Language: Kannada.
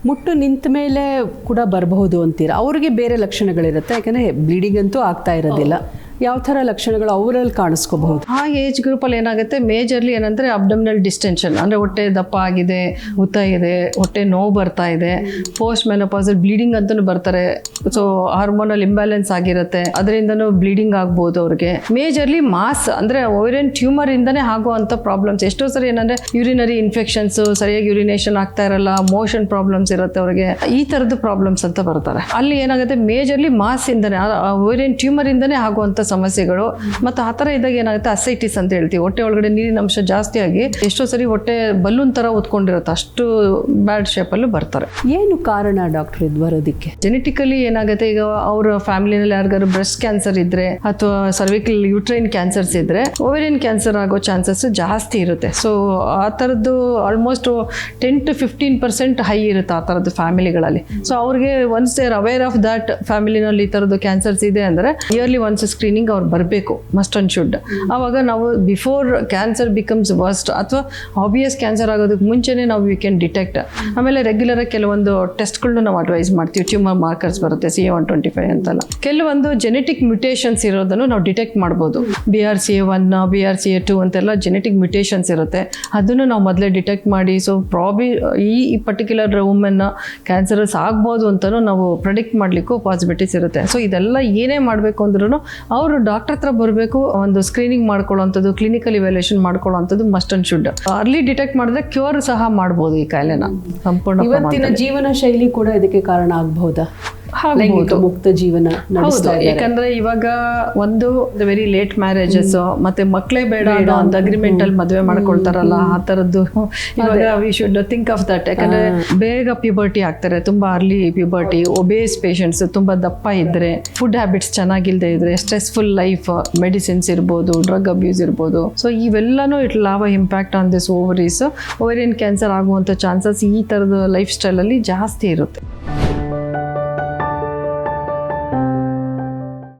ಮುಟ್ಟು ನಿಂತ ಮೇಲೆ ಕೂಡ ಬರಬಹುದು ಅಂತೀರಾ? ಅವ್ರಿಗೆ ಬೇರೆ ಲಕ್ಷಣಗಳಿರುತ್ತೆ, ಯಾಕಂದರೆ ಬ್ಲೀಡಿಂಗ್ ಅಂತೂ ಆಗ್ತಾ ಇರೋದಿಲ್ಲ. ಯಾವ ಥರ ಲಕ್ಷಣಗಳು ಅವರಲ್ಲಿ ಕಾಣಿಸ್ಕೋಬಹುದು? ಆ ಏಜ್ ಗ್ರೂಪಲ್ಲಿ ಏನಾಗುತ್ತೆ, ಮೇಜರ್ಲಿ ಏನಂದರೆ ಅಬ್ಡಮಿನಲ್ ಡಿಸ್ಟೆನ್ಷನ್, ಅಂದರೆ ಹೊಟ್ಟೆ ದಪ್ಪ ಆಗಿದೆ, ಊತ ಇದೆ, ಹೊಟ್ಟೆ ನೋವು ಬರ್ತಾ ಇದೆ, ಪೋಸ್ಟ್ ಮೆನೋಪಾಸಲ್ ಬ್ಲೀಡಿಂಗ್ ಅಂತಲೂ ಬರ್ತಾರೆ. ಸೊ ಹಾರ್ಮೋನಲ್ ಇಂಬ್ಯಾಲೆನ್ಸ್ ಆಗಿರುತ್ತೆ, ಅದರಿಂದನೂ ಬ್ಲೀಡಿಂಗ್ ಆಗ್ಬೋದು ಅವ್ರಿಗೆ. ಮೇಜರ್ಲಿ ಮಾಸ್ ಅಂದರೆ ಓವೇರಿಯನ್ ಟ್ಯೂಮರ್ ಇಂದನೇ ಆಗುವಂಥ ಪ್ರಾಬ್ಲಮ್ಸ್. ಎಷ್ಟೋ ಸರಿ ಏನಂದರೆ ಯೂರಿನರಿ ಇನ್ಫೆಕ್ಷನ್ಸು, ಸರಿಯಾಗಿ ಯೂರಿನೇಷನ್ ಆಗ್ತಾ ಇರಲ್ಲ, ಮೋಷನ್ ಪ್ರಾಬ್ಲಮ್ಸ್ ಇರುತ್ತೆ ಅವ್ರಿಗೆ, ಈ ಥರದ್ದು ಪ್ರಾಬ್ಲಮ್ಸ್ ಅಂತ ಬರ್ತಾರೆ. ಅಲ್ಲಿ ಏನಾಗುತ್ತೆ, ಮೇಜರ್ಲಿ ಮಾಸ್ ಇಂದನೇ, ಓವೇರಿಯನ್ ಟ್ಯೂಮರ್ ಇಂದನೇ ಆಗುವಂಥ ಸಮಸ್ಯೆಗಳು. ಮತ್ತು ಆ ಥರ ಇದ್ದಾಗ ಏನಾಗುತ್ತೆ, ಅಸೈಟಿಸ್ ಅಂತ ಹೇಳ್ತೀವಿ, ಹೊಟ್ಟೆ ಒಳಗಡೆ ನೀರಿನ ಅಂಶ ಜಾಸ್ತಿ ಆಗಿ ಎಷ್ಟೋ ಸರಿ ಹೊಟ್ಟೆ ಬಲೂನ್ ಥರ ಉತ್ಕೊಂಡಿರುತ್ತೆ, ಅಷ್ಟು ಬ್ಯಾಡ್ ಶೇಪಲ್ಲೂ ಬರ್ತಾರೆ. ಏನು ಕಾರಣ ಡಾಕ್ಟರ್ ಇದು ಬರೋದಕ್ಕೆ? ಜೆನೆಟಿಕಲಿ ಏನಾಗುತ್ತೆ, ಈಗ ಅವ್ರ ಫ್ಯಾಮಿಲಿನಲ್ಲಿ ಯಾರಿಗಾರು ಬ್ರೆಸ್ಟ್ ಕ್ಯಾನ್ಸರ್ ಇದ್ರೆ ಅಥವಾ ಸರ್ವಿಕಲ್ ಯೂಟ್ರೈನ್ ಕ್ಯಾನ್ಸರ್ಸ್ ಇದ್ರೆ ಓವೇರಿಯನ್ ಕ್ಯಾನ್ಸರ್ ಆಗೋ ಚಾನ್ಸಸ್ ಜಾಸ್ತಿ ಇರುತ್ತೆ. ಸೊ ಆ ಥರದ್ದು ಆಲ್ಮೋಸ್ಟ್ 10 to 15% ಹೈ ಇರುತ್ತೆ ಆ ಥರದ್ದು ಫ್ಯಾಮಿಲಿಗಳಲ್ಲಿ. ಸೊ ಅವ್ರಿಗೆ once they are aware of that, ಫ್ಯಾಮಿಲಿನಲ್ಲಿ ಈ ಥರದ್ದು ಕ್ಯಾನ್ಸರ್ಸ್ ಇದೆ ಅಂದರೆ ಇಯರ್ಲಿ ಒನ್ಸ್ ಸ್ಕ್ರೀನಿಂಗ್ ಅವ್ರು ಬರಬೇಕು, ಮಸ್ಟ್ ಅಂಡ್ ಶುಡ್. ಆವಾಗ ನಾವು ಬಿಫೋರ್ ಕ್ಯಾನ್ಸರ್ ಬಿಕಮ್ಸ್ ವರ್ಸ್ಟ್ ಅಥವಾ ಆಬ್ವಿಯಸ್ ಕ್ಯಾನ್ಸರ್ ಆಗೋದಕ್ಕೆ ಮುಂಚೆನೇ ನಾವು ವಿ ಕ್ಯಾನ್ ಡಿಟೆಕ್ಟ್. ಆಮೇಲೆ ರೆಗ್ಯುಲರ್ ಆಗಿ ಕೆಲವೊಂದು ಟೆಸ್ಟ್ಗಳನ್ನ ನಾವು ಅಡ್ವೈಸ್ ಮಾಡ್ತೀವಿ. ಟ್ಯೂಮರ್ ಮಾರ್ಕರ್ಸ್ ಬರುತ್ತೆ, CA-125 ಅಂತೆಲ್ಲ. ಕೆಲವೊಂದು ಜೆನೆಟಿಕ್ ಮ್ಯುಟೇಷನ್ಸ್ ಇರೋದನ್ನು ನಾವು ಡಿಟೆಕ್ಟ್ ಮಾಡ್ಬೋದು. BRCA1, BRCA2 ಅಂತೆಲ್ಲ ಜೆನೆಟಿಕ್ ಮ್ಯುಟೇಷನ್ಸ್ ಇರುತ್ತೆ, ಅದನ್ನು ನಾವು ಮೊದಲೇ ಡಿಟೆಕ್ಟ್ ಮಾಡಿ, ಸೊ ಈ ಪರ್ಟಿಕ್ಯುಲರ್ ವುಮೆನ್ ಕ್ಯಾನ್ಸರಸ್ ಆಗ್ಬೋದು ಅಂತಲೂ ನಾವು ಪ್ರೆಡಿಕ್ಟ್ ಮಾಡಲಿಕ್ಕೂ ಪಾಸಿಬಿಲಿಟೀಸ್ ಇರುತ್ತೆ. ಸೊ ಇದೆಲ್ಲ ಏನೇ ಮಾಡಬೇಕು ಅಂದ್ರೂ ಅವರು ಡಾಕ್ಟರ್ ಹತ್ರ ಬರಬೇಕು, ಒಂದು ಸ್ಕ್ರೀನಿಂಗ್ ಮಾಡ್ಕೊಳ್ಳೋವಂಥದ್ದು, ಕ್ಲಿನಿಕಲ್ ಇವ್ಯಾಲ್ಯೂಯೇಷನ್ ಮಾಡ್ಕೊಳ್ಳೋವಂಥದ್ದು must and should. Early detect ಮಾಡಿದ್ರೆ ಕ್ಯೂರ್ ಸಹ ಮಾಡ್ಬೋದು ಈ ಕಾಯಿಲೆನ ಸಂಪೂರ್ಣ. ಇವತ್ತಿನ ಜೀವನ ಶೈಲಿ ಕೂಡ ಇದಕ್ಕೆ ಕಾರಣ ಆಗಬಹುದಾ? ಮುಕ್ತ ಜೀವನ ಹೌದು, ಯಾಕಂದ್ರೆ ಇವಾಗ ಒಂದು ವೆರಿ ಲೇಟ್ ಮ್ಯಾರೇಜಸ್, ಮತ್ತೆ ಮಕ್ಕಳೇ ಬೇಡ ಅಂತ ಅಗ್ರಿಮೆಂಟ್ ಅಲ್ಲಿ ಮದುವೆ ಮಾಡ್ಕೊಳ್ತಾರಲ್ಲ, ಆ ತರದ್ದು ಇವಾಗ we should think of that. ಯಾಕಂದ್ರೆ ಬೇಗ ಪ್ಯೂಬರ್ಟಿ ಆಗ್ತಾರೆ, ತುಂಬಾ ಅರ್ಲಿ ಪ್ಯೂಬರ್ಟಿ, ಒಬೇಸ್ ಪೇಷಂಟ್ಸ್, ತುಂಬಾ ದಪ್ಪ ಇದ್ರೆ, ಫುಡ್ ಹ್ಯಾಬಿಟ್ಸ್ ಚೆನ್ನಾಗಿಲ್ದೇ ಇದ್ರೆ, ಸ್ಟ್ರೆಸ್ಫುಲ್ ಲೈಫ್, ಮೆಡಿಸಿನ್ಸ್ ಇರ್ಬೋದು, ಡ್ರಗ್ ಅಬ್ಯೂಸ್ ಇರ್ಬೋದು. ಸೊ ಇವೆಲ್ಲನೂ it love impact on this ovaries. Ovarian cancer ಆಗುವಂಥ ಚಾನ್ಸಸ್ ಈ ಥರದ ಲೈಫ್ ಸ್ಟೈಲಲ್ಲಿ ಜಾಸ್ತಿ ಇರುತ್ತೆ.